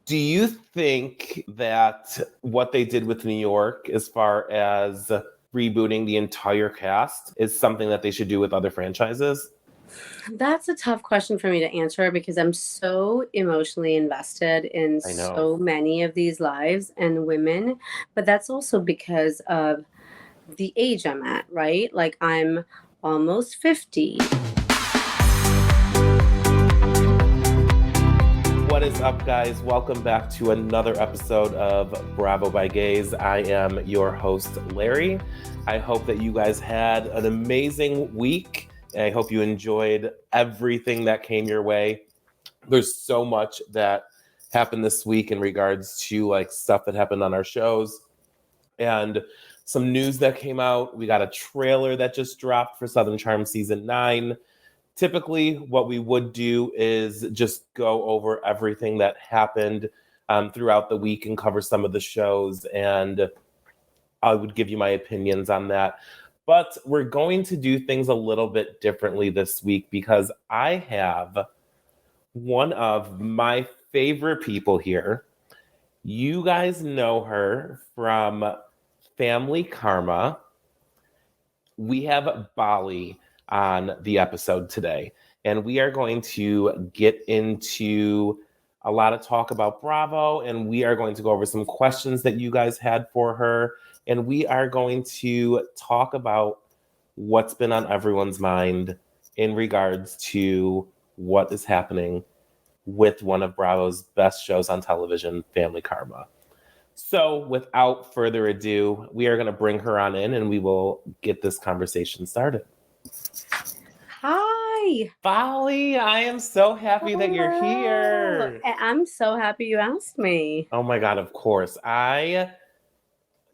Do you think that what they did with New York as far as rebooting the entire cast is something that they should do with other franchises? That's a tough question for me to answer because I'm so emotionally invested in I know. so many of these lives and women, but that's also because of the age I'm at, right? Like I'm almost 50. What is up, guys? Welcome back to another episode of Bravo by Gays. I am your host, Larry. I hope that you guys had an amazing week. I hope you enjoyed everything that came your way. There's so much that happened this week in regards to like stuff that happened on our shows and some news that came out. We got a trailer that just dropped for Southern Charm Season 9. Typically, what we would do is just go over everything that happened throughout the week and cover some of the shows, and I would give you my opinions on that. But we're going to do things a little bit differently this week because I have one of my favorite people here. You guys know her from Family Karma. We have Bali on the episode today, and we are going to get into a lot of talk about Bravo, and we are going to go over some questions that you guys had for her, and we are going to talk about what's been on everyone's mind in regards to what is happening with one of Bravo's best shows on television, Family Karma. So without further ado, we are going to bring her on in and we will get this conversation started. Hi. Bali, I am so happy that you're here. I'm so happy you asked me. Oh my God, of course. You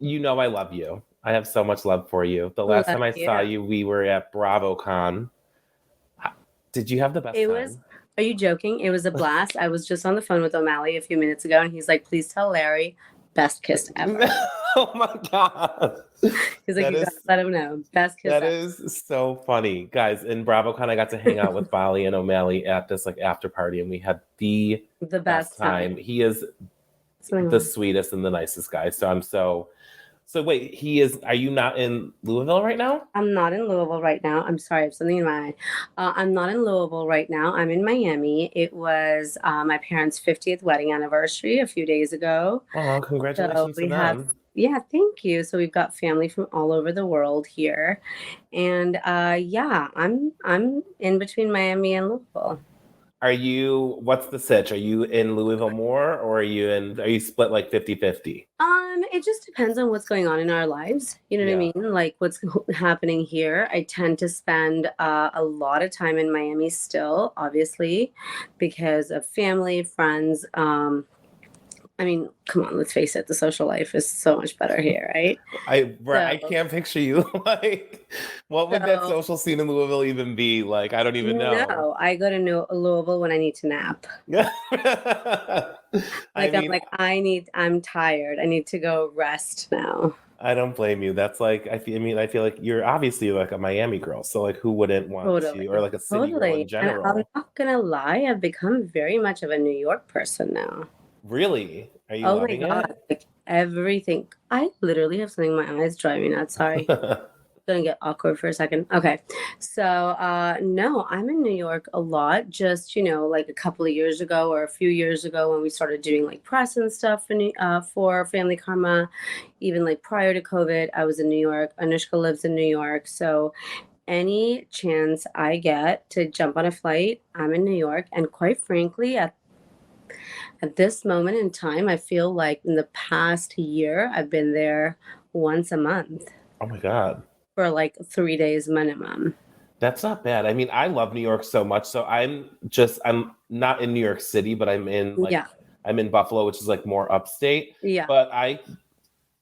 know I love you. I have so much love for you. The last time I saw you, we were at BravoCon. Did you have the best time? Are you joking? It was a blast. I was just on the phone with O'Malley a few minutes ago, and he's like, please tell Larry, best kiss ever. Oh my God. He's like, gotta let him know. Best kiss ever. That is so funny. Guys, in BravoCon, I got to hang out with Bali and O'Malley at this like after party, and we had the best time. He is the sweetest and the nicest guy. So I'm so wait, are you not in Louisville right now? I'm not in Louisville right now. I'm sorry, I have something in my eye. I'm not in Louisville right now. I'm in Miami. It was my parents' 50th wedding anniversary a few days ago. Oh, congratulations to them. Yeah, thank you. So we've got family from all over the world here. And yeah, I'm in between Miami and Louisville. What's the sitch? Are you in Louisville more, or are you split like 50-50? It just depends on what's going on in our lives. You know what I mean? Like what's happening here. I tend to spend a lot of time in Miami still, obviously, because of family, friends. I mean, come on, let's face it, the social life is so much better here, right? I can't picture you. Like, what would that social scene in Louisville even be? Like, I don't even know. No, I go to Louisville when I need to nap. I'm tired. I need to go rest now. I don't blame you. That's like, I feel like you're obviously like a Miami girl. So like, who wouldn't want to, or like a city girl in general? And I'm not going to lie. I've become very much of a New York person now. Really? Are you loving it? Like everything. I literally have something in my eyes driving me nuts. Sorry. Gonna get awkward for a second. Okay. So no, I'm in New York a lot. Just, like a couple of years ago or a few years ago when we started doing like press and stuff for Family Karma. Even like prior to COVID, I was in New York. Anushka lives in New York. So any chance I get to jump on a flight, I'm in New York. And quite frankly, at this moment in time, I feel like in the past year, I've been there once a month. Oh my God. For like 3 days minimum. That's not bad. I mean, I love New York so much. So I'm not in New York City, but I'm in Buffalo, which is like more upstate. Yeah. But I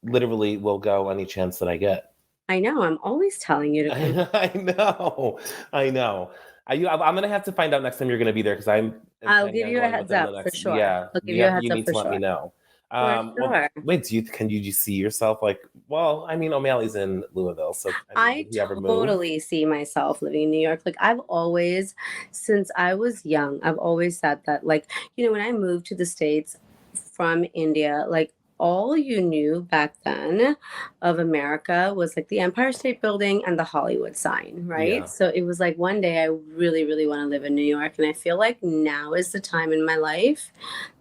literally will go any chance that I get. I know. I'm always telling you to come. I know. I'm going to have to find out next time you're going to be there because I'll give you a heads up for sure. Yeah. I'll give you a heads up for sure. You need to let me know. Sure. Well, wait, can you see yourself like? Well, I mean, O'Malley's in Louisville, so I totally see myself living in New York. Like I've always, since I was young, I've always said that. Like when I moved to the States from India, like all you knew back then of America was like the Empire State Building and the Hollywood sign, right? Yeah. So it was like one day I really, really want to live in New York, and I feel like now is the time in my life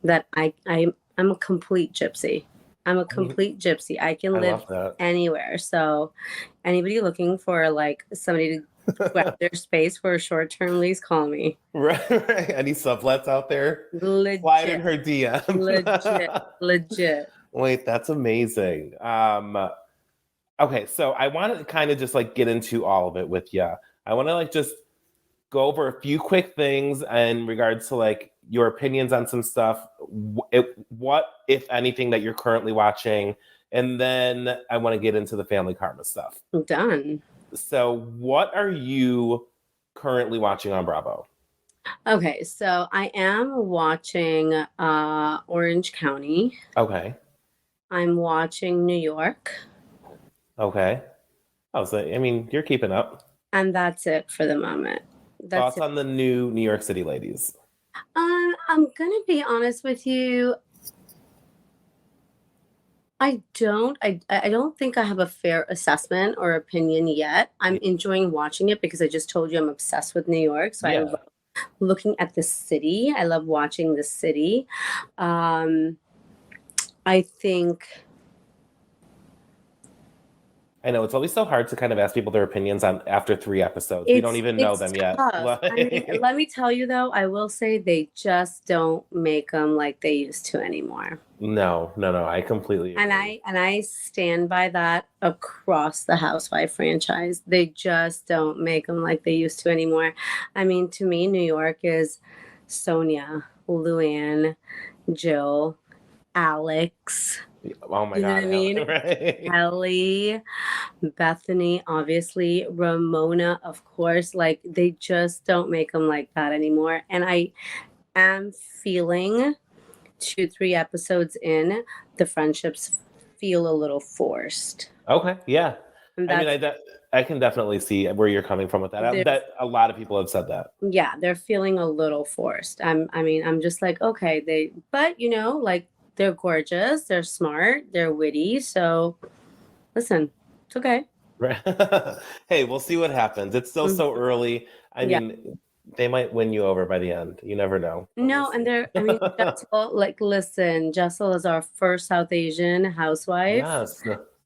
that I'm a complete gypsy. I'm a complete gypsy. I can I live love that. anywhere. So anybody looking for like somebody to grab their space for a short-term lease, call me. Right, right. Any sublets out there? Slide in Legit, her DM. legit. Wait, that's amazing. Okay, so I want to kind of just like get into all of it with you. I want to like just go over a few quick things in regards to like your opinions on some stuff. What, if anything, that you're currently watching, and then I want to get into the family karma stuff. Done. So, what are you currently watching on Bravo? Okay, so I am watching Orange County. Okay. I'm watching New York. Okay. Oh, so I mean, you're keeping up. And that's it for the moment. That's Thoughts on the new New York City ladies? I'm gonna be honest with you. I don't think I have a fair assessment or opinion yet. I'm enjoying watching it because I just told you I'm obsessed with New York. So I love looking at the city. I love watching the city. I think I know it's always so hard to kind of ask people their opinions on after 3 episodes. We don't even know them yet. I mean, let me tell you though, I will say they just don't make them like they used to anymore. No, I completely agree. And I stand by that across the Housewife franchise. They just don't make them like they used to anymore. I mean, to me, New York is Sonia, Luann, Jill, Alex. Oh my You know God. what I mean? Right? Kelly, Bethany, obviously, Ramona, of course. Like, they just don't make them like that anymore. And I am feeling 2-3 episodes in, the friendships feel a little forced. Okay, yeah. And I mean, I can definitely see where you're coming from with that. I bet a lot of people have said that. Yeah, they're feeling a little forced. I'm just like, okay, but you know, like, they're gorgeous, they're smart, they're witty. So listen, it's okay. Right. Hey, we'll see what happens. It's still so early. I mean, they might win you over by the end. You never know. No, and Jessel, like, listen, Jessel is our first South Asian housewife. Yes.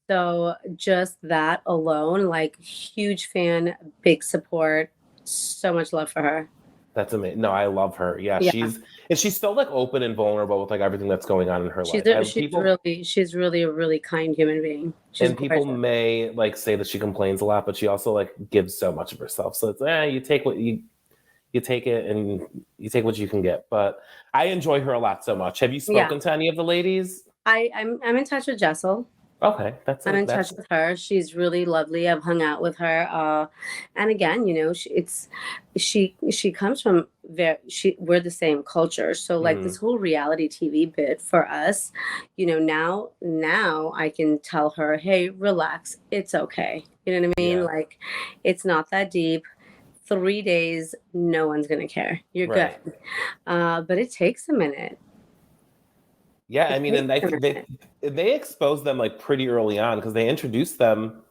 So just that alone, like, huge fan, big support, so much love for her. That's amazing. No, I love her. Yeah, she's still like open and vulnerable with like everything that's going on in her life. She's really a really kind human being. People may like say that she complains a lot, but she also like gives so much of herself. So it's you take what you take it and you take what you can get. But I enjoy her a lot so much. Have you spoken to any of the ladies? I'm in touch with Jessel. Okay, I'm in touch with her. She's really lovely. I've hung out with her, and again, you know, she comes from we're the same culture. So like this whole reality TV bit for us, you know, now I can tell her, hey, relax, it's okay. You know what I mean? Yeah. Like, it's not that deep. 3 days, no one's gonna care. You're good. But it takes a minute. Yeah, I mean, and I think they exposed them like pretty early on because they introduced them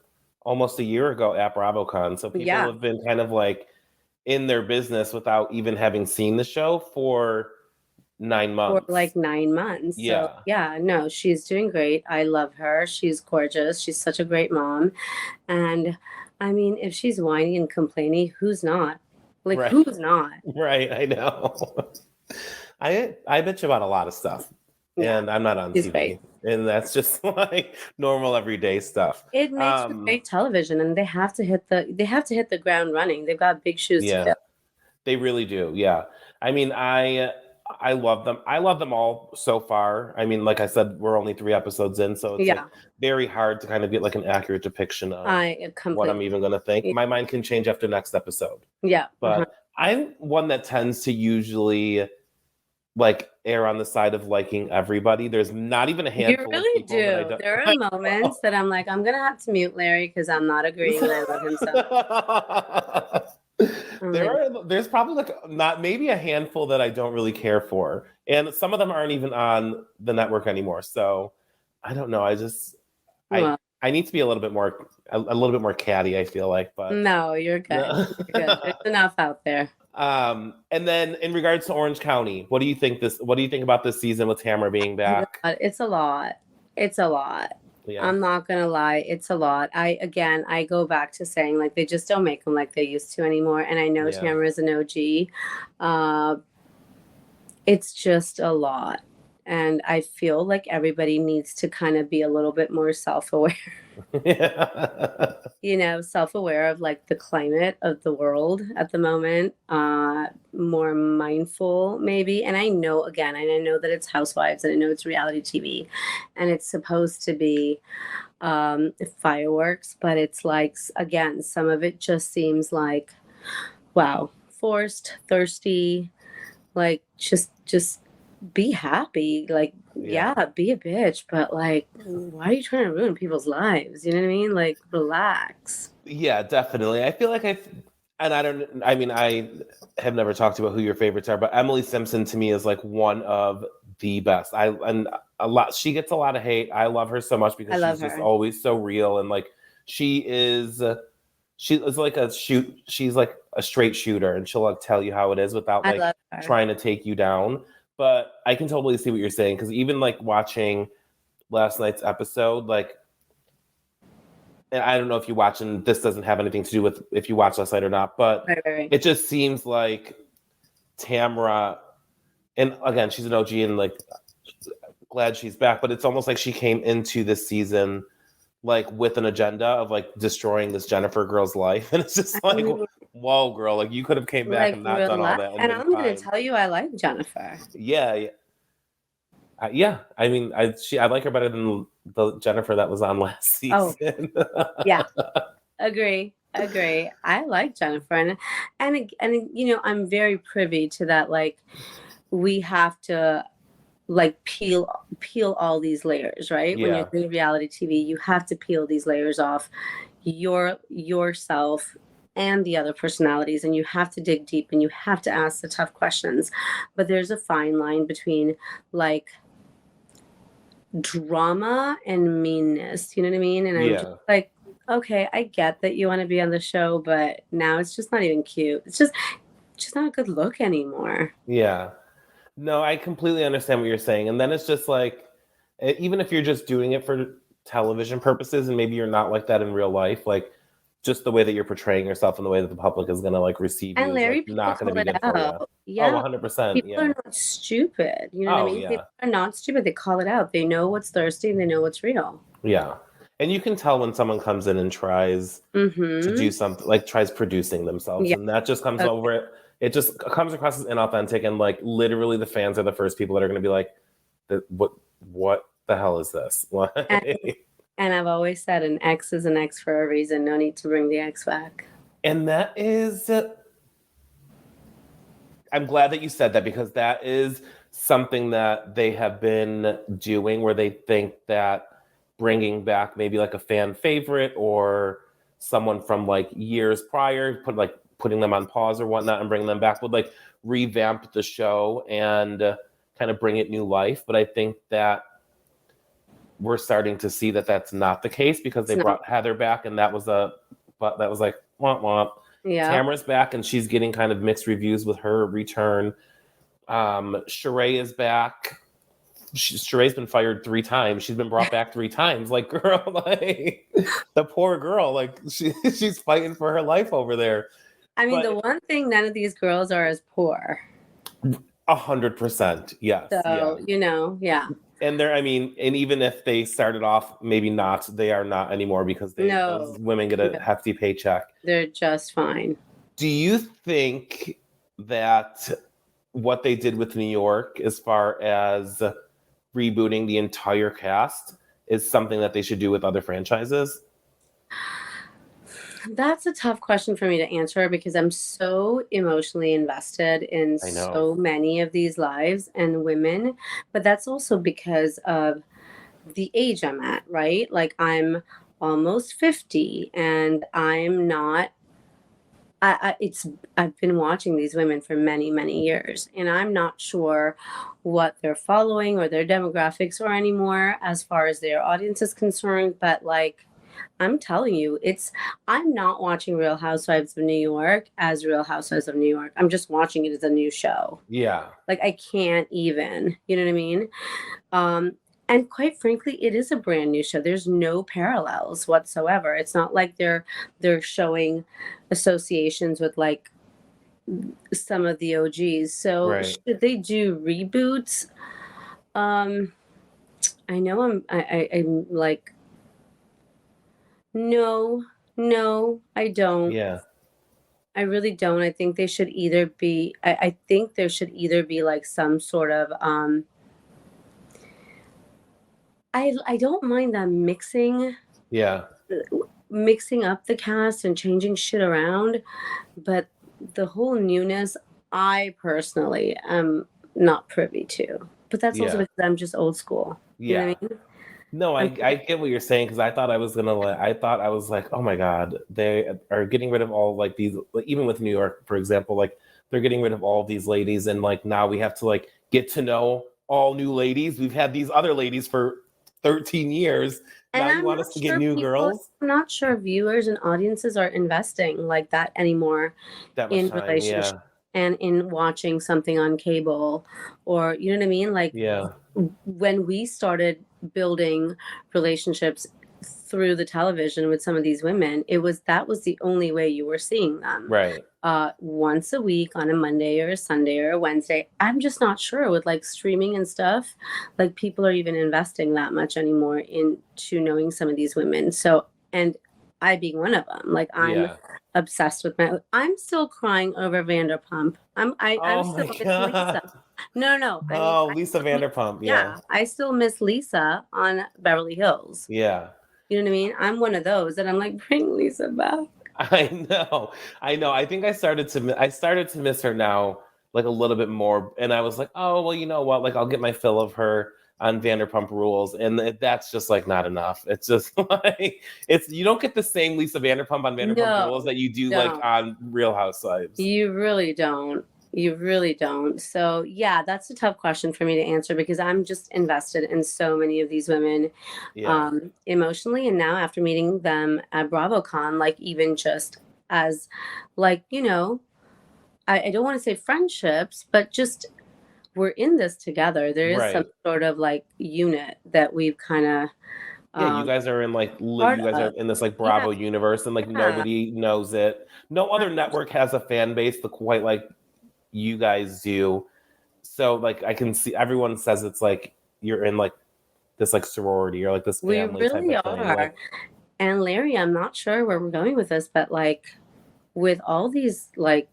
almost a year ago at BravoCon. So people have been kind of like in their business without even having seen the show for 9 months. For like 9 months. Yeah. So yeah, no, she's doing great. I love her. She's gorgeous. She's such a great mom. And I mean, if she's whiny and complaining, who's not? Like, who's not? Right, I know. I bitch about a lot of stuff. Yeah, and I'm not on TV. Great. And that's just like normal everyday stuff. It makes great television, and they have to hit the ground running. They've got big shoes to fill. They really do. Yeah. I mean, I love them. I love them all so far. I mean, like I said, we're only 3 episodes in, so it's like very hard to kind of get like an accurate depiction of what I'm even going to think. My mind can change after next episode. Yeah. But I'm one that tends to usually like err on the side of liking everybody. There's not even a handful. You really do. There are moments that I'm like, I'm gonna have to mute Larry because I'm not agreeing, and I love him so. There's probably like not maybe a handful that I don't really care for, and some of them aren't even on the network anymore. So I don't know. Well, I need to be a little bit more catty, I feel like, but no, you're good. You're good. There's enough out there. And then in regards to Orange County, what do you think about this season with Tamara being back? It's a lot. It's a lot. Yeah. I'm not gonna lie, it's a lot. I go back to saying like they just don't make them like they used to anymore. And I know Yeah. Tamara's an OG. It's just a lot. And I feel like everybody needs to kind of be a little bit more self-aware. Self-aware of like the climate of the world at the moment, more mindful maybe. And I know that it's housewives and I know it's reality TV and it's supposed to be fireworks, but it's like, again, some of it just seems like, wow, forced, thirsty, like just be happy, like yeah, be a bitch, but like why are you trying to ruin people's lives? You know what I mean? Like relax. Yeah, definitely. I feel like I have never talked about who your favorites are, but Emily Simpson to me is like one of the best. She gets a lot of hate. I love her so much because she's just always so real, and like she's like she's like a straight shooter, and she'll like tell you how it is without like trying to take you down. But I can totally see what you're saying, because even like watching last night's episode, like, and I don't know if you watch, and this doesn't have anything to do with if you watch last night or not, but it just seems like Tamara, and again, she's an OG and like glad she's back, but it's almost like she came into this season like with an agenda of like destroying this Jennifer girl's life. And it's just like, whoa, girl, like you could have came back and not done all that. And I'm going to tell you, I like Jennifer. Yeah. I mean, I like her better than the Jennifer that was on last season. Yeah. Agree. I like Jennifer. And I'm very privy to that. Like we have to like peel all these layers, right? Yeah. When you're doing reality TV, you have to peel these layers off yourself and the other personalities, and you have to dig deep and you have to ask the tough questions. But there's a fine line between like drama and meanness, you know what I mean? And I'm just like, okay, I get that you want to be on the show, but now it's just not even cute. It's just not a good look anymore. Yeah. No, I completely understand what you're saying. And then it's just like, even if you're just doing it for television purposes and maybe you're not like that in real life, like just the way that you're portraying yourself and the way that the public is going to like receive you, Larry, is like, not going to be good for you. Yeah. 100%. People are not stupid. You know what I mean? People are not stupid. They call it out. They know what's thirsty and they know what's real. Yeah. And you can tell when someone comes in and tries to do something, like tries producing themselves. And that just comes over it. It just comes across as inauthentic, and like literally the fans are the first people that are going to be like, what the hell is this? And I've always said an ex is an ex for a reason. No need to bring the ex back. And that is, I'm glad that you said that, because that is something that they have been doing, where they think that bringing back maybe like a fan favorite or someone from like years prior, putting them on pause or whatnot and bringing them back would like revamp the show and kind of bring it new life. But I think that we're starting to see that that's not the case, because they brought Heather back, and that was like womp womp. Yeah. Tamara's back, and she's getting kind of mixed reviews with her return. Sheree is back. Sheree's been fired 3 times. She's been brought back 3 times. Like, girl, like the poor girl, like she's fighting for her life over there. I mean, the one thing, none of these girls are as poor. 100%, yes. So, yeah. And and even if they started off, maybe not, they are not anymore, because those women get a hefty paycheck. They're just fine. Do you think that what they did with New York, as far as rebooting the entire cast, is something that they should do with other franchises? That's a tough question for me to answer, because I'm so emotionally invested in so many of these lives and women. But that's also because of the age I'm at, right? Like I'm almost 50 and I'm not I've been watching these women for many, many years, and I'm not sure what they're following or their demographics are anymore as far as their audience is concerned. But like, I'm telling you, I'm not watching Real Housewives of New York as Real Housewives of New York. I'm just watching it as a new show. Yeah. Like, I can't even, you know what I mean? And quite frankly, it is a brand new show. There's no parallels whatsoever. It's not like they're showing associations with like some of the OGs. So Right. should they do reboots? I know I'm like, no, I don't. Yeah. I really don't. I think they should either be I think there should either be like some sort of I don't mind them Yeah. mixing up the cast and changing shit around, but the whole newness, I personally am not privy to. But that's also Yeah. because I'm just old school. You know Yeah. what I mean? No, I get what you're saying, because I thought I was gonna I thought I was like, oh my God, they are getting rid of all like these, like, even with New York, for example, like they're getting rid of all of these ladies, and like now we have to like get to know all new ladies. We've had these other ladies for 13 years. And Now you I'm want not us to get sure new girls? I'm not sure viewers and audiences are investing like that anymore That much in time, relationships yeah. and in watching something on cable, or you know what I mean? Like Yeah. when we started building relationships through the television with some of these women, that was the only way you were seeing them. Right. Once a week on a Monday or a Sunday or a Wednesday. I'm just not sure with like streaming and stuff, like people are even investing that much anymore into knowing some of these women. So, and I being one of them, like I'm Yeah. obsessed with I'm still crying over Vanderpump. I'm Oh still my miss God. Lisa. No. I mean, Oh, Lisa Vanderpump. Yeah. yeah, I still miss Lisa on Beverly Hills. Yeah. You know what I mean? I'm one of those that I'm like, bring Lisa back. I know. I think I started to miss her now, like a little bit more, and I was like, oh well, you know what? Like I'll get my fill of her on Vanderpump Rules, and that's just like not enough. It's just like you don't get the same Lisa Vanderpump on Vanderpump No, Rules that you do like don't. on Real Housewives. You really don't. You really don't. So, yeah, that's a tough question for me to answer because I'm just invested in so many of these women Yeah. emotionally. And now, after meeting them at BravoCon, like, even just as, like, you know, I don't want to say friendships, but just we're in this together. There is some Right. sort of like unit that we've kind of Yeah, you guys are in like part you guys are of. in this like Yeah, Bravo universe, and like yeah. nobody knows it. No other network has a fan base that quite like you guys do. So like I can see everyone says it's like you're in like this like sorority or like this We family type really of thing. are. Like And Larry, I'm not sure where we're going with this, but like with all these like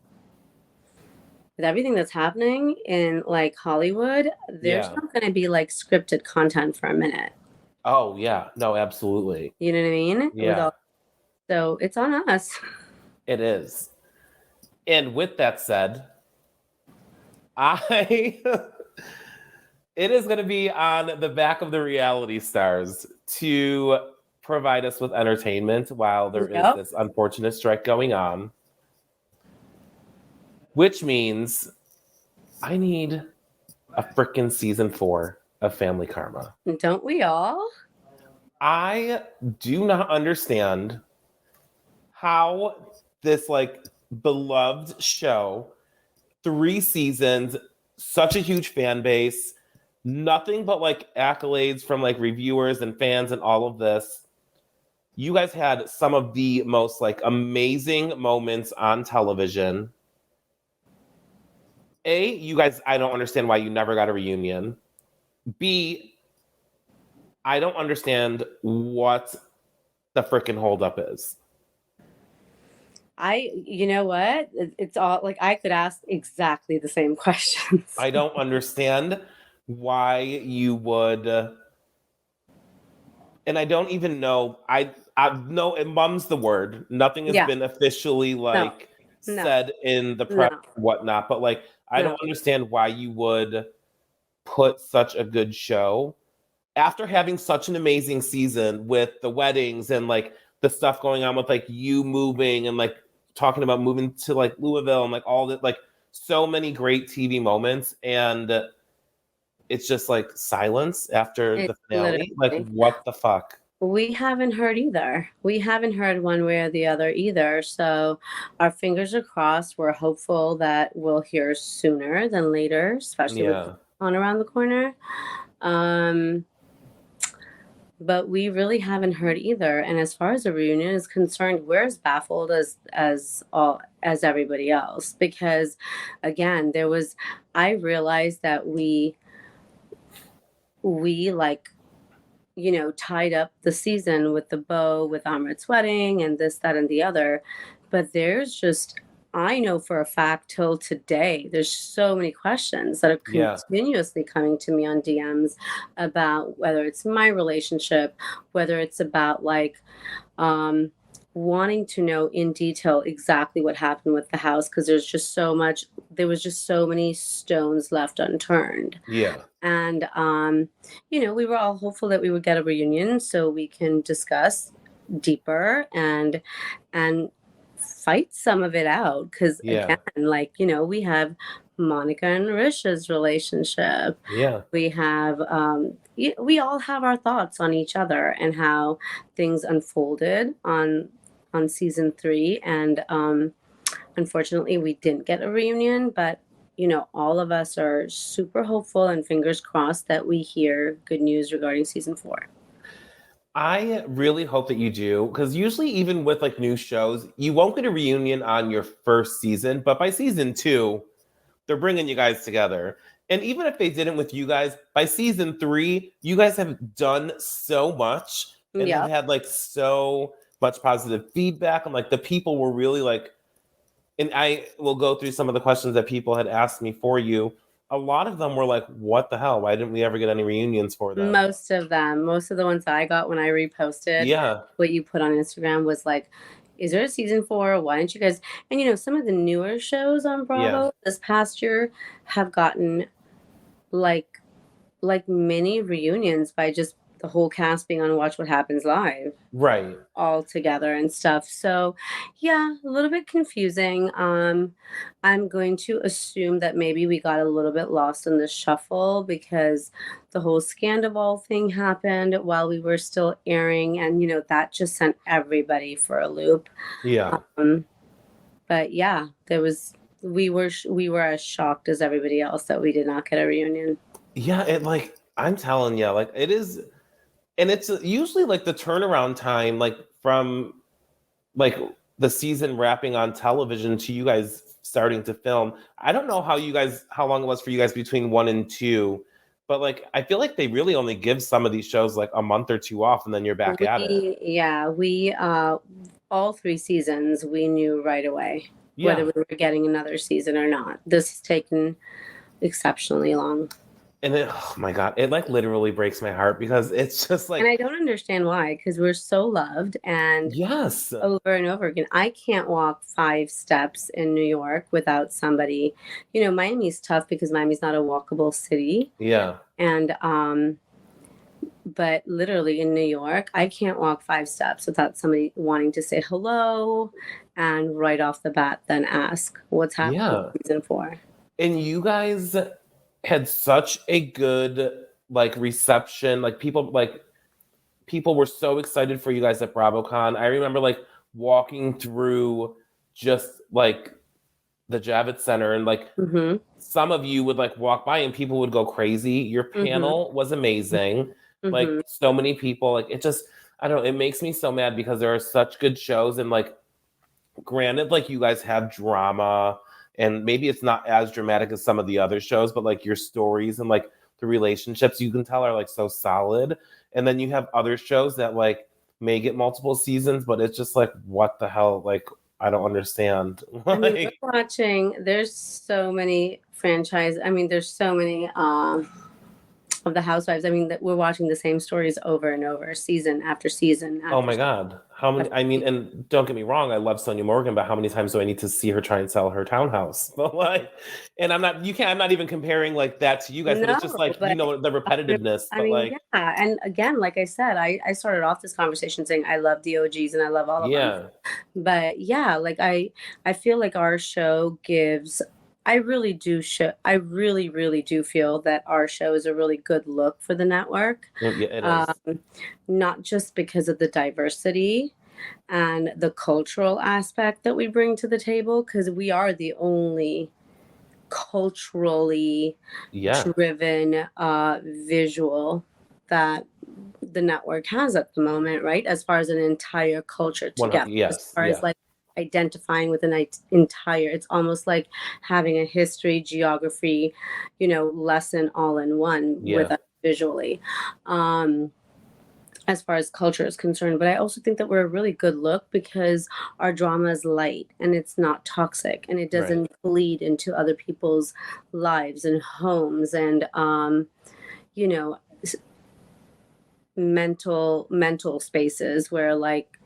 with everything that's happening in like Hollywood, there's yeah. not going to be like scripted content for a minute. Oh yeah. No, absolutely. You know what I mean? Yeah, So it's on us. it is. And with that said, I it is going to be on the back of the reality stars to provide us with entertainment while there is Yep. this unfortunate strike going on, which means I need a freaking season 4 of Family Karma. Don't we all? I do not understand how this like beloved show, 3 seasons, such a huge fan base, nothing but like accolades from like reviewers and fans and all of this. You guys had some of the most like amazing moments on television. A, you guys, I don't understand why you never got a reunion. B, I don't understand what the freaking holdup is. You know what? It's all like I could ask exactly the same questions. I don't understand why you would, and I don't even know. I know it mum's the word. Nothing has been officially like said in the press or whatnot, but like I don't understand why you would put such a good show after having such an amazing season with the weddings and like the stuff going on with like you moving and like talking about moving to like Louisville and like all that, like so many great TV moments, and it's just like silence after the It's finale. Like, literally. what the fuck? We haven't heard either. We haven't heard one way or the other either. So our fingers are crossed. We're hopeful that we'll hear sooner than later, especially with Yeah. on around the corner. But we really haven't heard either. And as far as the reunion is concerned, we're as baffled as everybody else, because again, I realized that we like, tied up the season with the bow with Amrit's wedding and this, that, and the other. But I know for a fact till today, there's so many questions that are continuously coming to me on DMs about whether it's my relationship, whether it's about like, wanting to know in detail exactly what happened with the house, because there was just so many stones left unturned. Yeah. And we were all hopeful that we would get a reunion so we can discuss deeper and fight some of it out, because again, like, we have Monica and Risha's relationship. Yeah. We have we all have our thoughts on each other and how things unfolded on season 3, and unfortunately we didn't get a reunion, but all of us are super hopeful and fingers crossed that we hear good news regarding season 4. I really hope that you do, because usually even with like new shows, you won't get a reunion on your first season, but by season 2, they're bringing you guys together. And even if they didn't with you guys, by season 3, you guys have done so much and have had like so much positive feedback, and like the people were really like, and I will go through some of the questions that people had asked me for you. A lot of them were like, what the hell? Why didn't we ever get any reunions for them? Most of the ones I got when I reposted what you put on Instagram was like, is there a season 4? Why didn't you guys? And some of the newer shows on Bravo this past year have gotten like mini reunions by just the whole cast being on Watch What Happens Live. Right. All together and stuff. So yeah, a little bit confusing. I'm going to assume that maybe we got a little bit lost in the shuffle because the whole Scandival thing happened while we were still airing, and that just sent everybody for a loop. Yeah. But yeah, we were as shocked as everybody else that we did not get a reunion. Yeah, I'm telling you, like it is. And it's usually like the turnaround time, like from like the season wrapping on television to you guys starting to film. I don't know how long it was for you guys between 1 and 2, but like I feel like they really only give some of these shows like a month or 2 off, and then you're back at it. Yeah, we all 3 seasons we knew right away whether we were getting another season or not. This has taken exceptionally long. And oh my God, it like literally breaks my heart because it's just like. And I don't understand why, because we're so loved, and over and over again. I can't walk 5 steps in New York without somebody. Miami's tough because Miami's not a walkable city. Yeah. And but literally in New York, I can't walk 5 steps without somebody wanting to say hello and right off the bat then ask what's happening in season 4. And you guys had such a good like reception. Like people were so excited for you guys at BravoCon. I remember like walking through just like the Javits Center, and like some of you would like walk by and people would go crazy. Your panel was amazing. Like so many people, like it just, I don't know, it makes me so mad because there are such good shows, and like granted, like you guys have drama, and maybe it's not as dramatic as some of the other shows, but like your stories and like the relationships you can tell are like so solid. And then you have other shows that like may get multiple seasons, but it's just like, what the hell? Like, I don't understand. I mean, we're watching, there's so many franchise. I mean, there's so many of of the housewives. I mean, that we're watching the same stories over and over, season after season Oh after my season God. How many? after I mean, season. and don't get me wrong, I love Sonia Morgan, but how many times do I need to see her try and sell her townhouse? But like, and I'm not even comparing like that to you guys, but it's just No, like, but the repetitiveness, I but mean, like, yeah. And again, like I said, I started off this conversation saying I love the OGs and I love all of them. yeah, But yeah, like I feel like our show gives I really do feel that our show is a really good look for the network. yeah, it Um, is. Not just because of the diversity and the cultural aspect that we bring to the table, because we are the only culturally Yeah, driven visual that the network has at the moment, right? As far as an entire culture together, as yes, far as yeah, like identifying with an entire, it's almost like having a history, geography, lesson all in one with yeah, us visually. Um, as far as culture is concerned, but I also think that we're a really good look because our drama is light and it's not toxic and it right. doesn't bleed into other people's lives and homes and you know mental spaces where like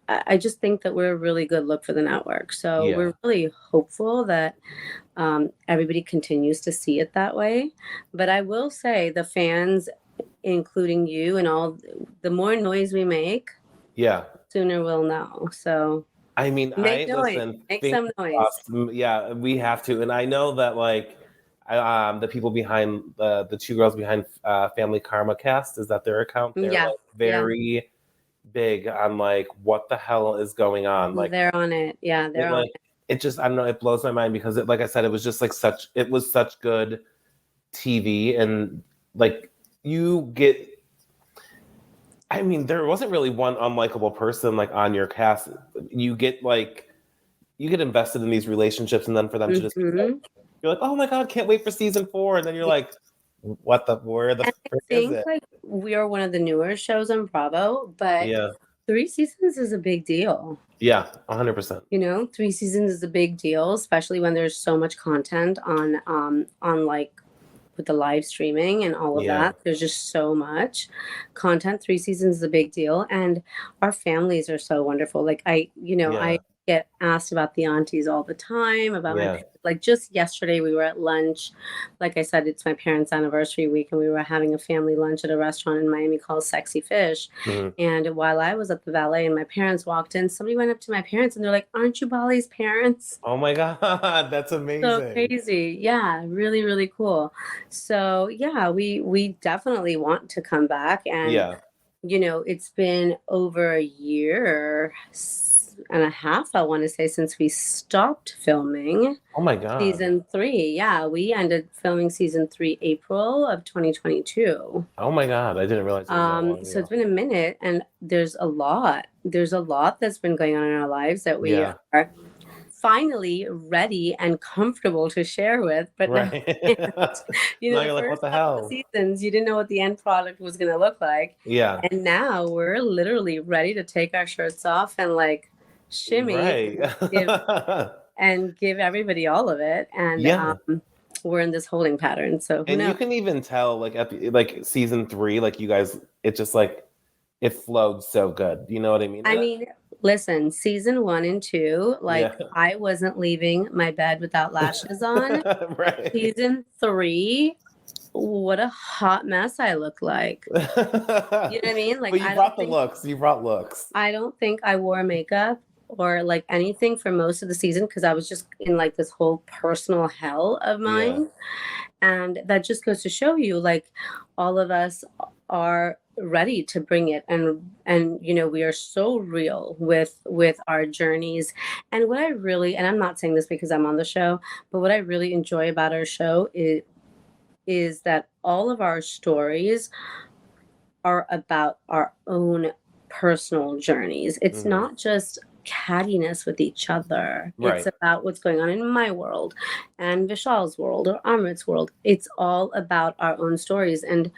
I just think that we're a really good look for the network. So Yeah, we're really hopeful that everybody continues to see it that way. But I will say the fans, including you and all, the more noise we make, yeah. sooner we'll know. So I mean, make I noise, listen, make fingers some noise. crossed. Yeah, we have to. And I know that like the people behind the two girls behind Family Karma Cast, is that their account? They're Yeah, like yeah, very big on like what the hell is going on. Like they're on it. Yeah, it they're on like it just I don't know, it blows my mind because it, like I said, it was just like it was such good TV. And like you get, I mean, there wasn't really one unlikable person like on your cast. You get like you get invested in these relationships, and then for them to it. just be like, you're like, oh my God, can't wait for season 4. And then you're like, where the And I frick is think it? like we are one of the newer shows on Bravo, but Yeah. 3 seasons is a big deal. Yeah. 100%. 3 seasons is a big deal, especially when there's so much content on like with the live streaming and all of Yeah. that. There's just so much content. 3 seasons is a big deal. And our families are so wonderful. Like Yeah. I get asked about the aunties all the time, about my Yeah. parents. Like just yesterday we were at lunch. Like I said, it's my parents' anniversary week and we were having a family lunch at a restaurant in Miami called Sexy Fish. Mhm. And while I was at the valet and my parents walked in, somebody went up to my parents and they're like, "Aren't you Bali's parents?" Oh my God. That's So amazing. crazy. Yeah, really, really cool. So yeah, we definitely want to come back. And Yeah. it's been over a year and a half, I want to say, since we stopped filming Oh my God. season 3. Yeah, we ended filming season 3 April of 2022. Oh my God. I didn't realize it was that long So it's ago. been a minute and there's a lot that's been going on in our lives that we Yeah. are finally ready and comfortable to share with, but now Right. Now the you're like, what first the couple of hell? seasons you didn't know what the end product was going to look like, Yeah. and now we're literally ready to take our shirts off and like shimmy Right. and give everybody all of it. And Yeah. we're in this holding pattern, so who And you knows. can even tell, like like season 3, like you guys, it just like it flowed so good. You know what I mean? I mean, listen, season 1 and 2, like Yeah, I wasn't leaving my bed without lashes on. right. Season 3, what a hot mess I look like. You know what I mean? Like But you brought the looks. You brought looks. I don't think I wore makeup or like anything for most of the season because I was just in like this whole personal hell of Yeah. mine. And that just goes to show you like all of us are ready to bring it, and we are so real with our journeys. And what I really, and I'm not saying this because I'm on the show, but what I really enjoy about our show is that all of our stories are about our own personal journeys. It's Hmm. not just cattiness with each other. It's Right. about what's going on in my world and Vishal's world or Amrit's world. It's all about our own stories. And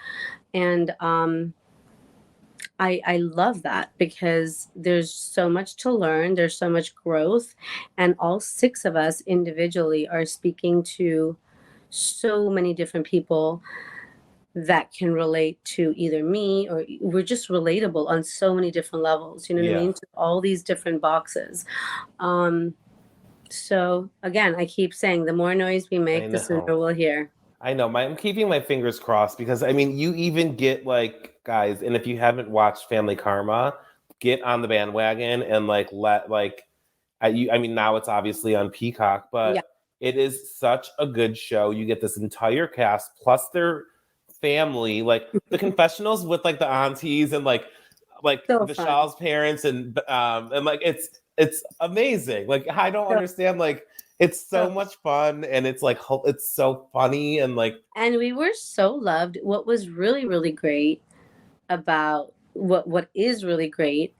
I love that because there's so much to learn, there's so much growth, and all 6 of us individually are speaking to so many different people that can relate to either me, or we're just relatable on so many different levels, you know what I Yeah. mean? To all these different boxes. So again, I keep saying the more noise we I make, the sooner know. we'll hear. I know. I'm keeping my fingers crossed because I mean, you even get like guys, and if you haven't watched Family Karma, get on the bandwagon and like let like I mean, now it's obviously on Peacock, Yeah. but it is such a good show. You get this entire cast plus their family, like the confessionals with like the aunties and like So fun. Vishal's parents and like it's amazing. Like I don't So, understand. Like it's so so much fun and it's like it's so funny and like and we were so loved. What was really, really great about what is really great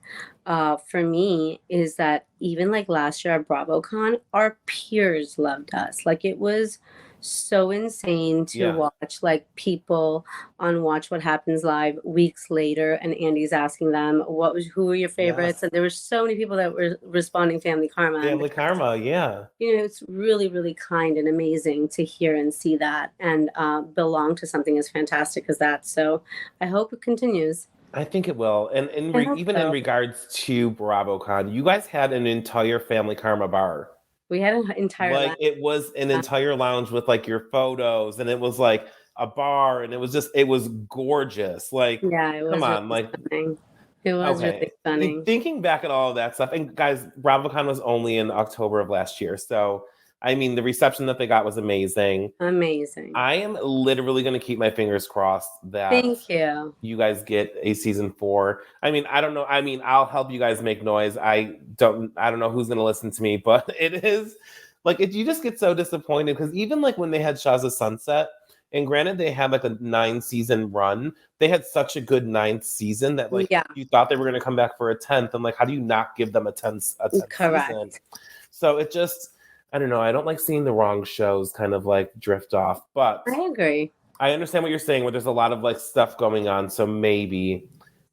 for me is that even like last year at BravoCon, our peers loved us. Like it was so insane to yeah. watch like people on Watch What Happens Live weeks later, and Andy's asking them who were your favorites, Yes. and there were so many people that were responding Family Karma, and Family Karma, yeah. you know, it's really, really kind and amazing to hear and see that, and belong to something as fantastic as that. So I hope it continues. I think it will. And I hope even in so. regards to BravoCon, you guys had an entire Family Karma bar. We had an entire Like line. it was an entire lounge with like your photos, and it was like a bar, and it was gorgeous. Like, Yeah, it come was on, really like stunning. It was okay. really stunning. Thinking back at all of that stuff, and guys, BravoCon was only in October of last year. So I mean the reception that they got was amazing. Amazing. I am literally gonna keep my fingers crossed that Thank you. you guys get a season 4. I mean, I don't know. I mean, I'll help you guys make noise. I don't know who's gonna listen to me, but it is like you just get so disappointed because even like when they had Shaw's Sunset, and granted they had like a 9-season run, they had such a good 9th season that like Yeah, you thought they were gonna come back for a 10th. And like, how do you not give them a 10th season? correct. So it just I don't know. I don't like seeing the wrong shows kind of like drift off, but I agree. I understand what you're saying where there's a lot of like stuff going on. So maybe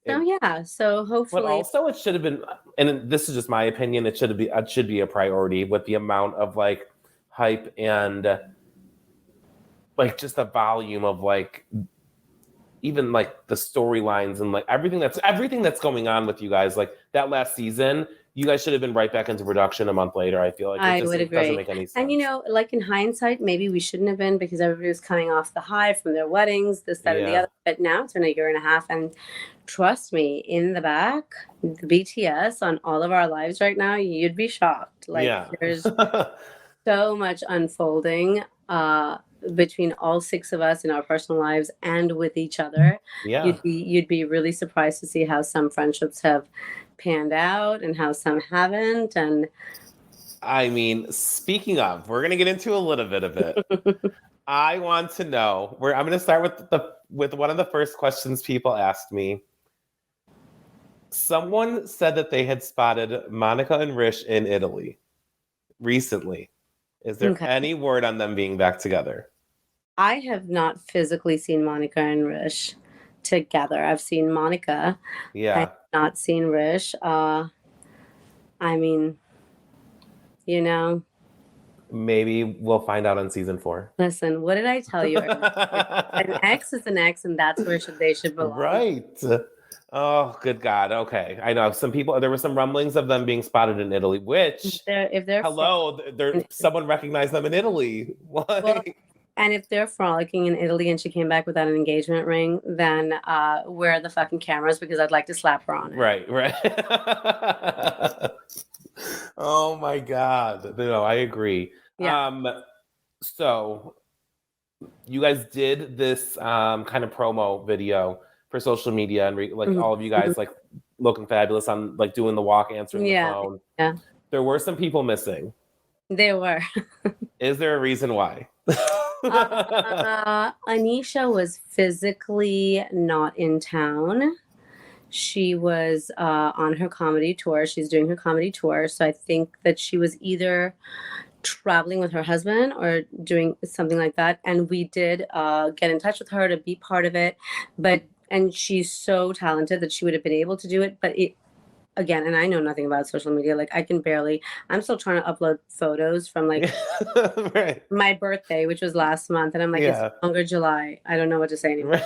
So yeah, so but hopefully, also it should have been, and this is just my opinion, it should be a priority with the amount of like hype and like just the volume of like even like the storylines and like everything that's going on with you guys. Like that last season, you guys should have been right back into production a month later. I feel like I would it doesn't agree. make any sense. And you know, like in hindsight, maybe we shouldn't have been, because everybody was coming off the high from their weddings, this, that, and the Yeah. other. But now it's been a year and a half, and trust me, in the back, the BTS on all of our lives right now, you'd be shocked. Like Yeah. there's so much unfolding between all 6 of us in our personal lives and with each other. Yeah. You'd be really surprised to see how some friendships have panned out and how some haven't. And I mean, speaking of, we're gonna get into a little bit of it. I want to know where I'm going to start with one of the first questions people asked me. Someone said that they had spotted Monica and Rish in Italy recently. Is there Okay. any word on them being back together? I have not physically seen Monica and Rish together. I've seen Monica. Yeah. I've not seen Rish. I mean, you know, Maybe we'll find out on season 4. listen, what did I tell you? An ex is an ex, and that's where they should belong. Right. Oh, good God. Okay. I know there were some rumblings of them being spotted in Italy, which If they're hello, someone recognized them in Italy. What? Well, and if they're frolicking in Italy and she came back without an engagement ring, then where are the fucking cameras? Because I'd like to slap her on it. Right. Oh my God. No, I agree. Yeah. So you guys did this kind of promo video for social media and all of you guys like looking fabulous on like doing the walk, answering the phone. Yeah. There were some people missing. They were. Is there a reason why? Anisha was physically not in town. She was on her comedy tour. She's doing her comedy tour. So I think that she was either traveling with her husband or doing something like that. And we did get in touch with her to be part of it. And she's so talented that she would have been able to do it. But again, and I know nothing about social media. Like I can barely. I'm still trying to upload photos from like Right. my birthday, which was last month, and I'm like, it's Yeah. longer July. I don't know what to say anymore.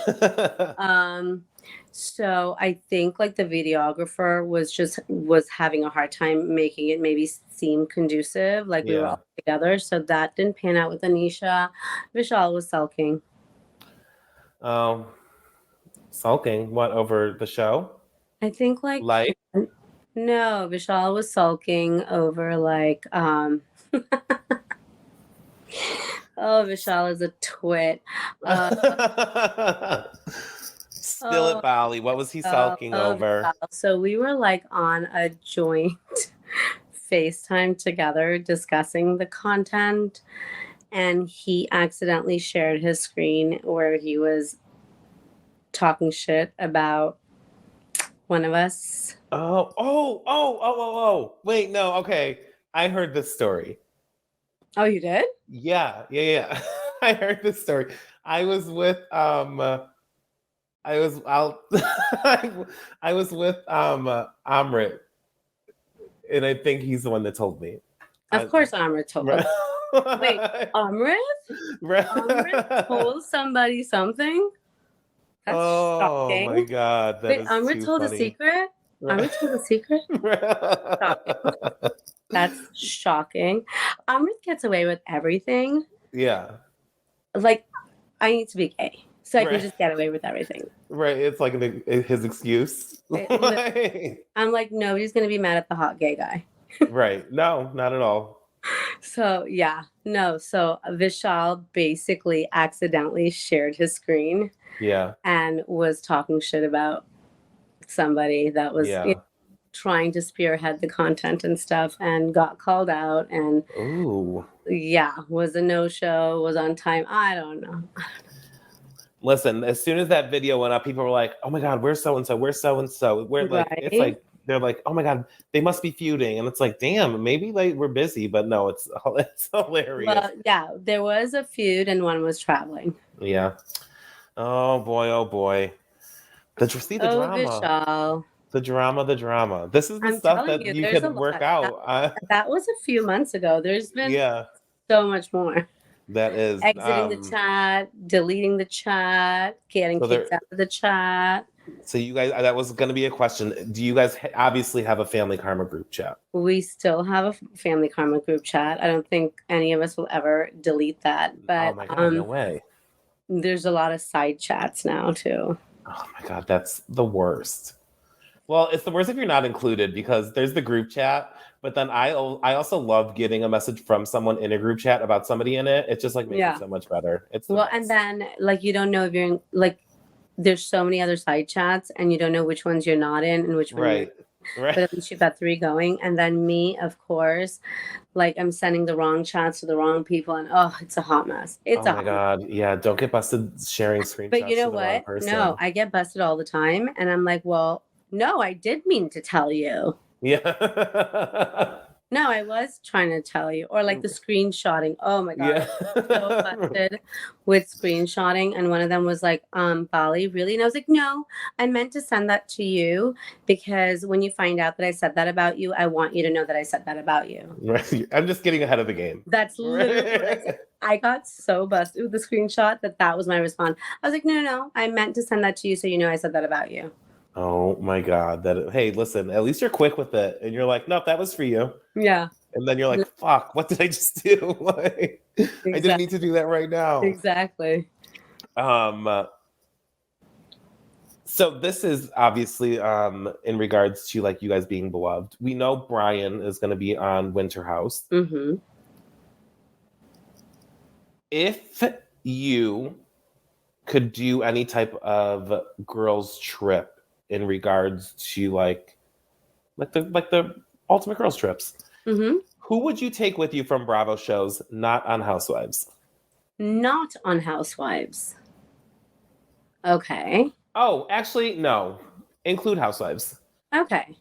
So I think like the videographer was having a hard time making it maybe seem conducive, like we were Yeah. all together. So that didn't pan out with Anisha. Vishal was sulking. Sulking. What, over the show? I think like Like, no, Vishal was sulking over like oh, Vishal is a twit. still Oh, at Bali. What was he sulking over? Vishal. So we were like on a joint FaceTime together discussing the content, and he accidentally shared his screen where he was talking shit about one of us. Oh. Wait, no, okay. I heard this story. Oh, you did? Yeah. I heard this story. I was with I was out I was with Amrit, and I think he's the one that told me. Of course, Amrit told. Right. Wait, Amrit? Amrit told somebody something? That's Oh my shocking. god, that Wait, is Amrit too told a funny. secret? Amrit told a secret? Shocking. That's shocking. Amrit gets away with everything. Yeah. Like, I need to be gay so I can Right. just get away with everything. Right. It's like his excuse. I'm like, nobody's gonna be mad at the hot gay guy. Right. No, not at all. So yeah, no. So Vishal basically accidentally shared his screen Yeah. and was talking shit about somebody that was Yeah. trying to spearhead the content and stuff, and got called out, and Ooh. yeah, was a no-show, was on time. I don't know. Listen, as soon as that video went up, people were like, "Oh my god, where's so and so? Where's so and so?" We're like, it's Right? like they're like, "Oh my god, they must be feuding," and it's like, "Damn, maybe like we're busy," but no, it's hilarious. Well, yeah, there was a feud and one was traveling. Yeah. Oh boy, oh boy. The Vishal. drama. This is the I'm stuff telling that you, you there's a could work lot. out. That was a few months ago. There's been Yeah, so much more. that is. Exiting the chat, deleting the chat, getting So kicked out of the chat. So you guys, that was going to be a question. Do you guys obviously have a family karma group chat? We still have a family karma group chat. I don't think any of us will ever delete that. But Oh my god, no way. There's a lot of side chats now too. Oh my god, that's the worst. Well, it's the worst if you're not included, because there's the group chat, but then I also love getting a message from someone in a group chat about somebody in it. It just like makes it so much better. It's the and best. then like you don't know if you're in, like there's so many other side chats and you don't know which ones you're not in and which one you're in. Right. But at least you've got 3 going. And then me, of course, like I'm sending the wrong chats to the wrong people, and oh, it's a hot mess. It's oh my god, yeah, don't get busted sharing screenshots. But you know to the wrong what? person. No, I get busted all the time, and I'm like, well, no, I did mean to tell you. Yeah. No, I was trying to tell you. Or like the screenshotting. Oh my god. Yeah. So busted with screenshotting. And one of them was like, Bali, really? And I was like, no, I meant to send that to you because when you find out that I said that about you, I want you to know that I said that about you. Right. I'm just getting ahead of the game. That's literally what I said. I got so busted with the screenshot that was my response. I was like, no, I meant to send that to you so you know I said that about you. Oh my god! Hey, listen. At least you're quick with it, and you're like, "Nope, that was for you." Yeah. And then you're like, "Fuck! What did I just do? Like, exactly. I didn't need to do that right now." Exactly. So this is obviously in regards to like you guys being beloved. We know Brian is going to be on Winter House. Mm-hmm. If you could do any type of girls trip in regards to like the ultimate girls trips, mm-hmm. Who would you take with you from Bravo shows not on Housewives? Not on Housewives. Okay. Oh, actually, no. Include Housewives. Okay.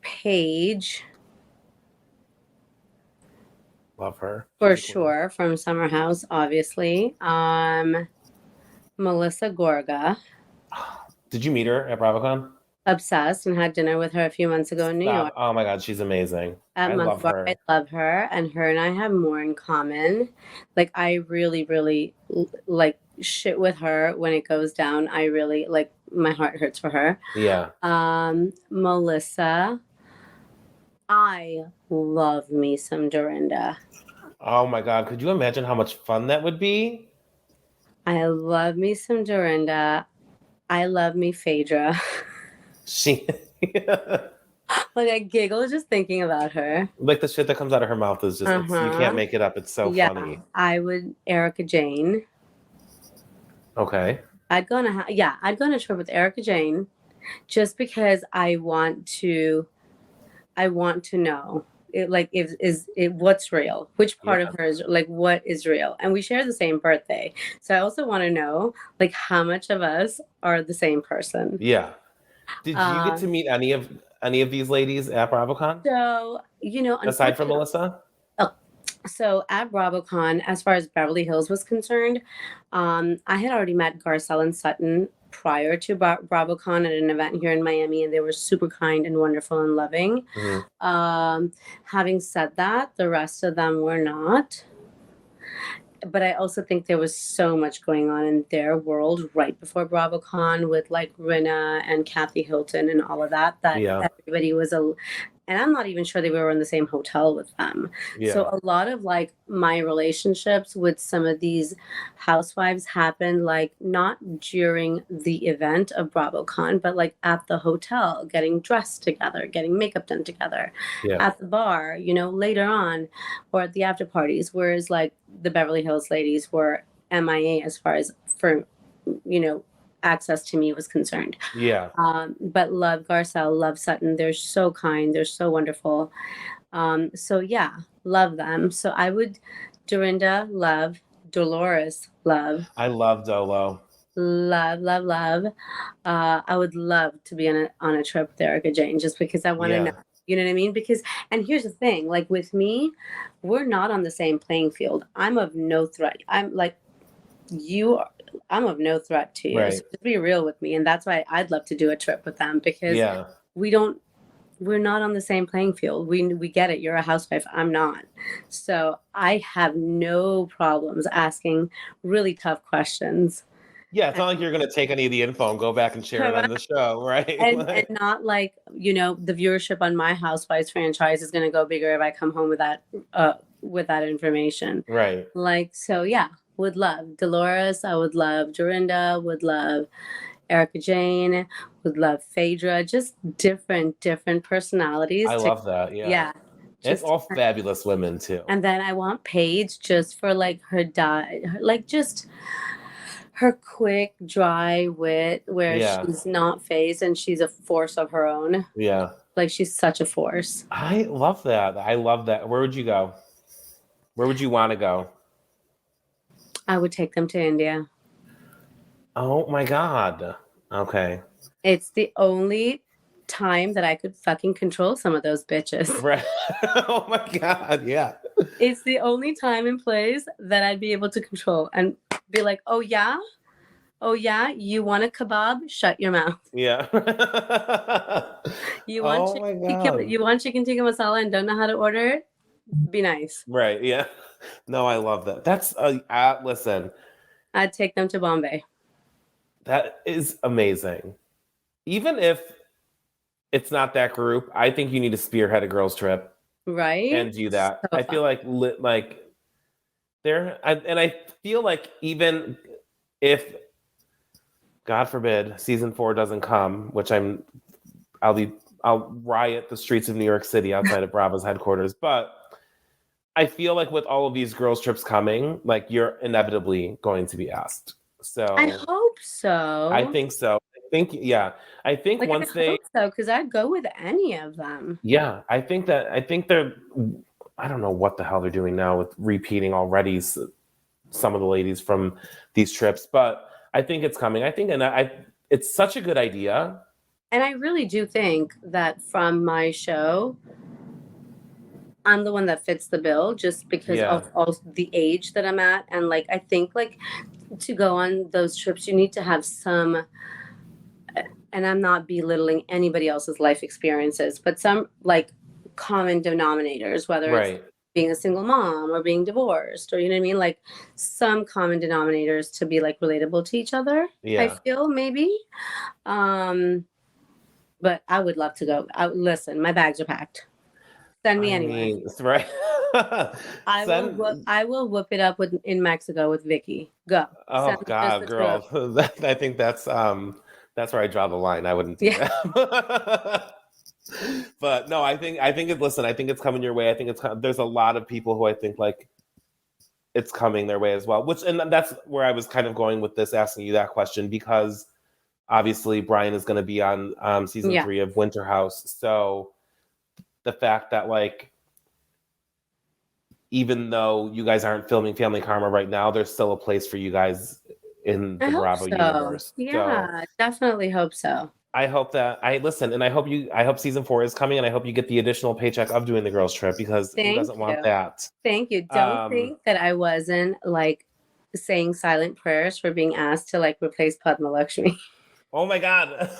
Paige. Love her. For sure, from Summer House, obviously. Melissa Gorga. Did you meet her at BravoCon? Obsessed, and had dinner with her a few months ago in New York. Stop. Oh my God, she's amazing. At I Monkey love Bar, I her. love her, and her and I have more in common. Like, I really, really like shit with her when it goes down. I really like, my heart hurts for her. Yeah. Melissa, I love me some Dorinda. Oh my God, could you imagine how much fun that would be? I love me some Dorinda. I love me Phaedra. She Like, I giggle just thinking about her. like the shit that comes out of her mouth is just it's, you can't make it up. It's so Yeah, funny. I would Erica Jane. Okay. I'd go on a trip with Erica Jane just because I want to know it, like, is it what's real, which part of her is like, what is real, and we share the same birthday, so I also want to know like how much of us are the same person. Yeah. Did you get to meet any of these ladies at BravoCon? So Aside from unfortunately, Melissa? so at BravoCon, as far as Beverly Hills was concerned, I had already met Garcelle and Sutton prior to BravoCon at an event here in Miami, and they were super kind and wonderful and loving. Having said that, the rest of them were not. But I also think there was so much going on in their world right before BravoCon with like Rinna and Kathy Hilton and all of that everybody was and I'm not even sure they were in the same hotel with them. Yeah. So a lot of like my relationships with some of these housewives happened like not during the event of BravoCon, but like at the hotel, getting dressed together, getting makeup done together, at the bar, later on, or at the after parties. Whereas like the Beverly Hills ladies were MIA as far as for, access to me was concerned. Yeah. But love Garcelle, love Sutton. They're so kind. They're so wonderful. So yeah, love them. So I would, Dorinda, love. Dolores, love. I love Dolo. Love, love, love. I would love to be on a trip with Erica Jane just because I want to know. You know what I mean? Because, and here's the thing, like with me, we're not on the same playing field. I'm of no threat. I'm like, I'm of no threat to you. Right. So just be real with me. And that's why I'd love to do a trip with them because we're not on the same playing field. We get it. You're a housewife. I'm not. So I have no problems asking really tough questions. Yeah, it's not like you're going to take any of the info and go back and share it on the show, right? And not like, the viewership on my Housewives franchise is going to go bigger if I come home with that information. Right. Like, so yeah, would love Dolores. I would love Dorinda, would love Erica Jane, would love Phaedra, just different personalities. I love that. Yeah. Yeah. It's all fabulous women too. And then I want Paige just for like her just her quick, dry wit where she's not phased and she's a force of her own. Yeah. Like she's such a force. I love that. I love that. Where would you go? Where would you want to go? I would take them to India. Oh my God. Okay. It's the only time that I could fucking control some of those bitches. Right. Oh my God. Yeah. It's the only time and place that I'd be able to control and be like, oh yeah, you want a kebab? Shut your mouth. Yeah. You want chicken tikka masala and don't know how to order it? Be nice. Right. Yeah. No, I love that. That's listen. I'd take them to Bombay. That is amazing. Even if it's not that group, I think you need to spearhead a girls' trip. Right. And do that. So I feel like I feel like even if, God forbid, season 4 doesn't come, which I'll riot the streets of New York City outside of Bravo's headquarters. But I feel like with all of these girls' trips coming, like you're inevitably going to be asked. So I hope so. I think so. I think once because I'd go with any of them. Yeah, I think they're. I don't know what the hell they're doing now with repeating already some of the ladies from these trips, but I think it's coming. I think, it's such a good idea. And I really do think that from my show, I'm the one that fits the bill just because of the age that I'm at. And like, I think like to go on those trips, you need to have some, and I'm not belittling anybody else's life experiences, but some like common denominators, whether it's Right. being a single mom or being divorced, or you know what I mean? Like some common denominators to be like relatable to each other, I Yeah. feel maybe. But I would love to go. Listen, my bags are packed. Send me I anywhere. mean, it's right. I will whip it up in Mexico with Vicky. Go. Oh Send just God, the two of girl. I think that's where I draw the line. I wouldn't do Yeah. that. But no, I think listen, I think it's coming your way. I think there's a lot of people who I think like it's coming their way as well. And that's where I was kind of going with this, asking you that question, because obviously Brian is going to be on season 3 of Winter House. So the fact that like, even though you guys aren't filming Family Karma right now, there's still a place for you guys in the Bravo universe. Yeah, definitely hope so. I hope that I hope season 4 is coming, and I hope you get the additional paycheck of doing the girls trip, because who doesn't want that? Thank you. Don't think that I wasn't like saying silent prayers for being asked to like replace Padma Lakshmi. Oh my God.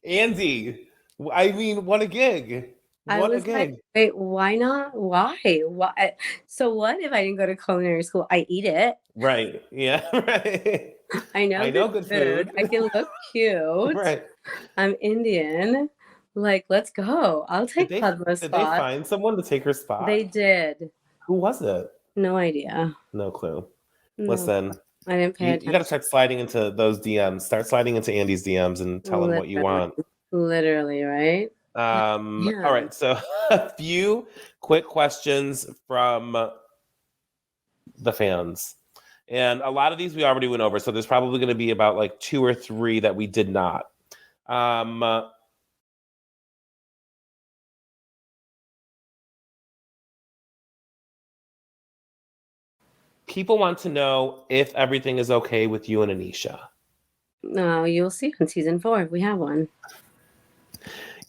Andy, I mean, what a gig. What a gig. Like, wait, why not? Why? So what if I didn't go to culinary school? I eat it. Right. Yeah. Right. I know good food. I can look cute. Right. I'm Indian. Like, let's go. I'll take Padma's spot. Did they find someone to take her spot? They did. Who was it? No idea. No clue. No. Listen, I didn't pay attention. You got to start sliding into those DMs. Start sliding into Andy's DMs and tell him what you want. Literally, right? All right. So a few quick questions from the fans. And a lot of these we already went over. So there's probably going to be about like 2 or 3 that we did not. People want to know if everything is okay with you and Anisha. No, you'll see in season 4 if we have one.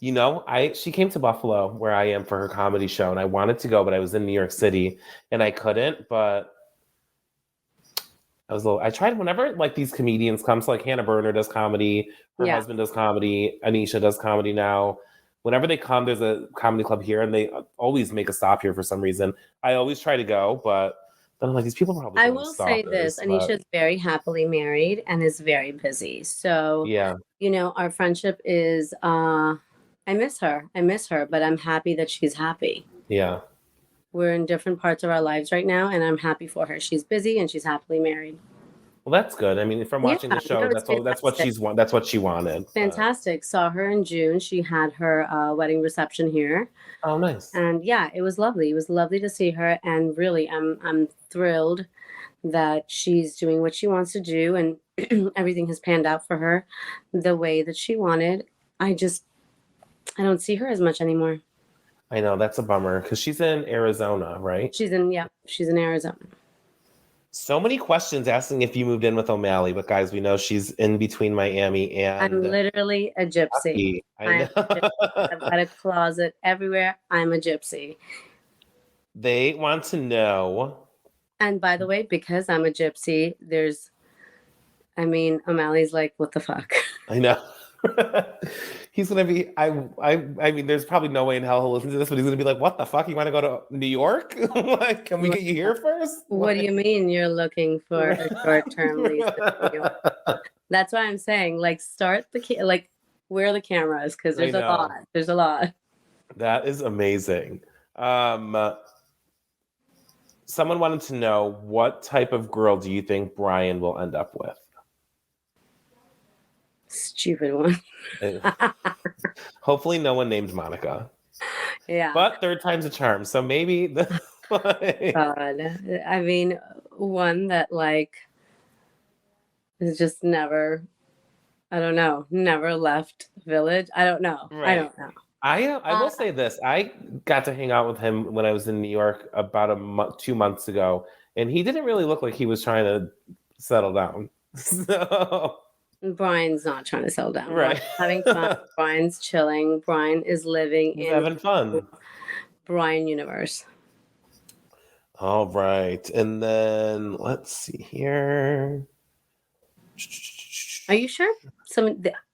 You know, she came to Buffalo, where I am, for her comedy show, and I wanted to go, but I was in New York City and I couldn't. But I tried whenever like these comedians come. So like Hannah Berner does comedy, her husband does comedy, Anisha does comedy now. Whenever they come, there's a comedy club here, and they always make a stop here for some reason. I always try to go, but then I'm like, these people probably. I will say this: Anisha's very happily married and is very busy. So yeah, you know, our friendship is. I miss her, but I'm happy that she's happy. Yeah. We're in different parts of our lives right now, and I'm happy for her. She's busy and she's happily married. Well, that's good. I mean, from watching the show, that's what she wanted. Fantastic. Saw her in June. She had her wedding reception here. Oh, nice. And yeah, it was lovely. It was lovely to see her, and really, I'm thrilled that she's doing what she wants to do, and everything has panned out for her the way that she wanted. I don't see her as much anymore. I know, that's a bummer, because she's in Arizona, right? She's in Arizona. So many questions asking if you moved in with O'Malley, but guys, we know she's in between Miami and. I'm literally a gypsy. I've got a closet everywhere. I'm a gypsy. They want to know. And by the way, because I'm a gypsy, O'Malley's like, what the fuck? I know. He's gonna be. I mean, there's probably no way in hell he'll listen to this, but he's gonna be like, "What the fuck? You want to go to New York? Like, can we get you here first?" What do you mean you're looking for a short-term lease in New York? That's why I'm saying, like, start where are the cameras? Because there's a lot. There's a lot. That is amazing. Someone wanted to know, what type of girl do you think Brian will end up with? Stupid one. Hopefully no one named Monica. Yeah. But third time's a charm. So maybe God. I mean, one that like is just never left village. I don't know. Right. I don't know. I will say this. I got to hang out with him when I was in New York about 2 months ago, and he didn't really look like he was trying to settle down. So Brian's not trying to settle down. Right. Brian's having fun. Brian's chilling. Brian is living in having fun. Brian universe. All right. And then let's see here. Are you sure?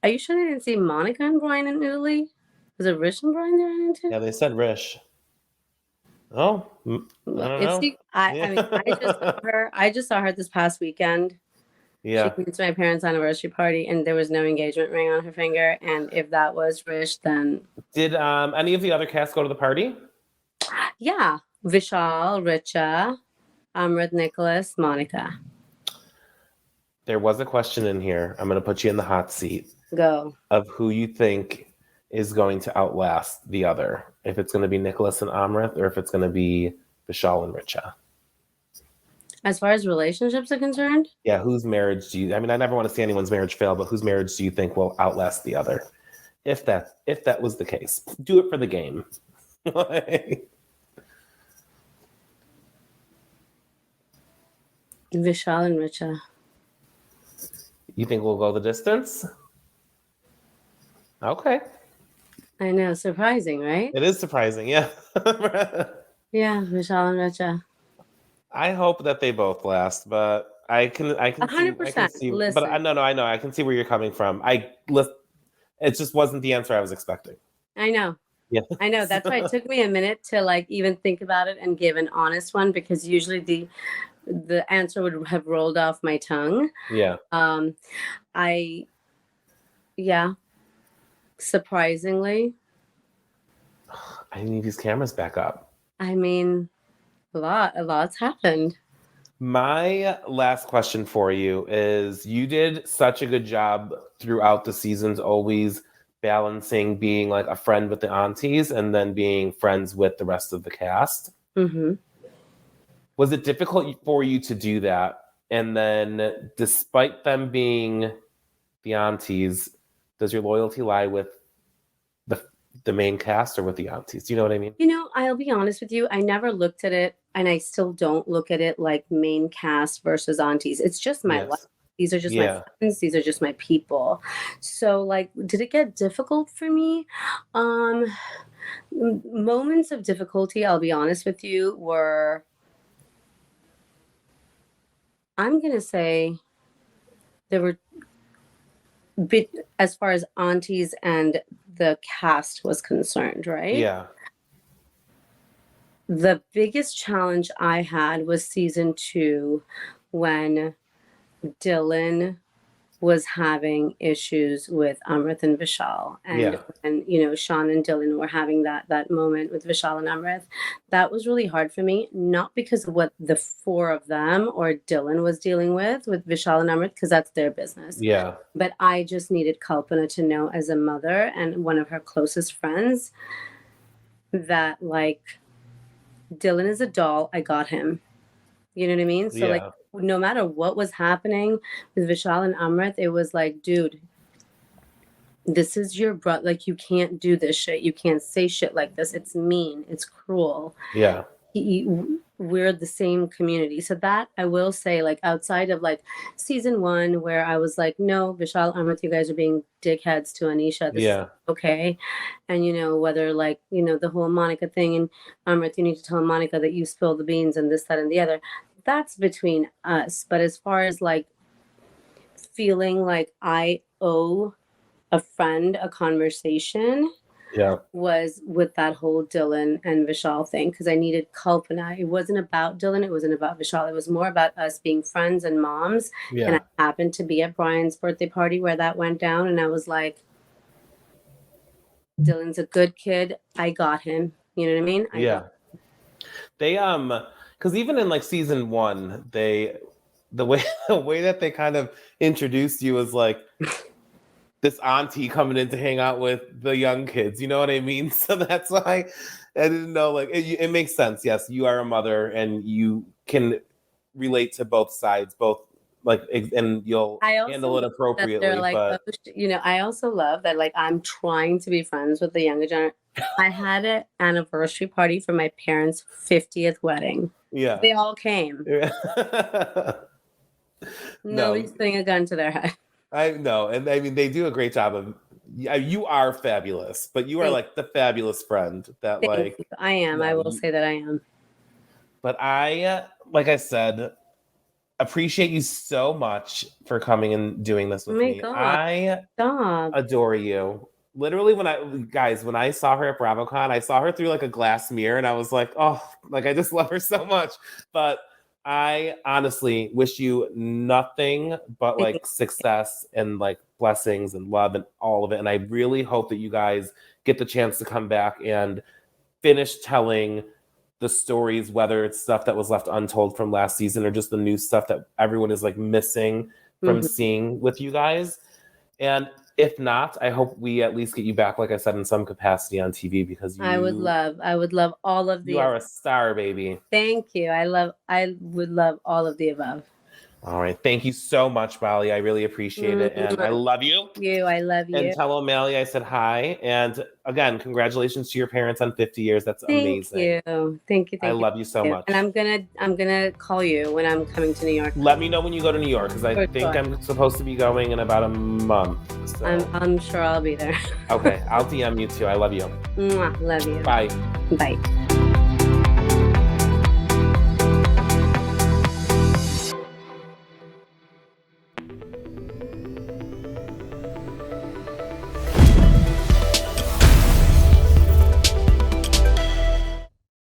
Are you sure they didn't see Monica and Brian in Italy? Was it Rich and Brian they ran into? Yeah, they said Rish. Oh, I don't know. I mean, I just saw her this past weekend. Yeah. She came to my parents' anniversary party, and there was no engagement ring on her finger. And if that was Rish, then Did any of the other cast go to the party? yeah, Vishal, Richa, Amrit, Nicholas, Monica. There was a question in here. I'm going to put you in the hot seat. Go. Of who you think is going to outlast the other. If it's going to be Nicholas and Amrit, or if it's going to be Vishal and Richa. As far as relationships are concerned? Yeah, whose marriage do you... I mean, I never want to see anyone's marriage fail, but whose marriage do you think will outlast the other? If that was the case. Do it for the game. Vishal and Richa. You think we'll go the distance? Okay. I know, surprising, right? It is surprising, yeah. Yeah, Vishal and Richa. I hope that they both last, but I can 100%. see, Listen. but I know I can see where you're coming from. It just wasn't the answer I was expecting. I know. Yeah. I know. That's why it took me a minute to like even think about it and give an honest one, because usually the answer would have rolled off my tongue. Yeah. Yeah. Surprisingly. I need these cameras back up. I mean, a lot's happened. My last question for you is, you did such a good job throughout the seasons, always balancing being like a friend with the aunties and then being friends with the rest of the cast. Mm-hmm. Was it difficult for you to do that? And then despite them being the aunties, does your loyalty lie with the main cast or with the aunties? Do you know what I mean? You know, I'll be honest with you. I never looked at it, and I still don't look at it like main cast versus aunties. It's just my life. These are just my friends. These are just my people. So, like, did it get difficult for me? Moments of difficulty, I'll be honest with you, were, I'm going to say, there were as far as aunties and the cast was concerned, right? Yeah. The biggest challenge I had was season 2, when Dylan was having issues with Amrit and Vishal, and you know, Sean and Dylan were having that moment with Vishal and Amrit. That was really hard for me, not because of what the 4 of them or Dylan was dealing with Vishal and Amrit, because that's their business. Yeah. But I just needed Kalpana to know, as a mother and one of her closest friends, that like, Dylan is a doll. I got him. You know what I mean? So like, no matter what was happening with Vishal and Amrit, it was like, dude, this is your brother. Like, you can't do this shit. You can't say shit like this. It's mean. It's cruel. Yeah. We're the same community. So that, I will say, like, outside of like season 1, where I was like, no, Vishal, Amrit, you guys are being dickheads to Anisha. This is okay. And, you know, whether like, you know, the whole Monica thing, and Amrit, you need to tell Monica that you spilled the beans and this, that, and the other. That's between us. But as far as like feeling like I owe a friend a conversation, was with that whole Dylan and Vishal thing, because I needed Kalpana. It wasn't about Dylan. It wasn't about Vishal. It was more about us being friends and moms. And I happened to be at Brian's birthday party where that went down. And I was like, Dylan's a good kid. I got him. You know what I mean? They because even in like season 1, the way that they kind of introduced you was like this auntie coming in to hang out with the young kids. You know what I mean? So that's why I didn't know. Like, it makes sense. Yes, you are a mother and you can relate to both sides, both like, and you'll handle it appropriately. Like, but you know, I also love that, like, I'm trying to be friends with the younger generation. I had an anniversary party for my parents' 50th wedding. Yeah. They all came. Nobody's putting a gun to their head. I know. And I mean, they do a great job of, you are fabulous, but you are like the fabulous friend that I am. I will say that I am. But I, like I said, appreciate you so much for coming and doing this with me. God. I Stop. adore you. Literally, when I saw her at BravoCon, I saw her through like a glass mirror, and I was like, oh, like I just love her so much. But I honestly wish you nothing but like success and like blessings and love and all of it. And I really hope that you guys get the chance to come back and finish telling the stories, whether it's stuff that was left untold from last season or just the new stuff that everyone is like missing from seeing with you guys. And if not, I hope we at least get you back, like I said, in some capacity on TV, because I would love all of the. You are a star, baby. Thank you. I would love all of the above. All right. Thank you so much, Bali. I really appreciate it. And I love you. I love you. And tell O'Malley I said hi. And again, congratulations to your parents on 50 years. That's amazing. Thank you. I love you so much. And I'm gonna call you when I'm coming to New York. Let me know when you go to New York, because I think I'm supposed to be going in about a month. So. I'm sure I'll be there. Okay. I'll DM you too. I love you. Love you. Bye. Bye.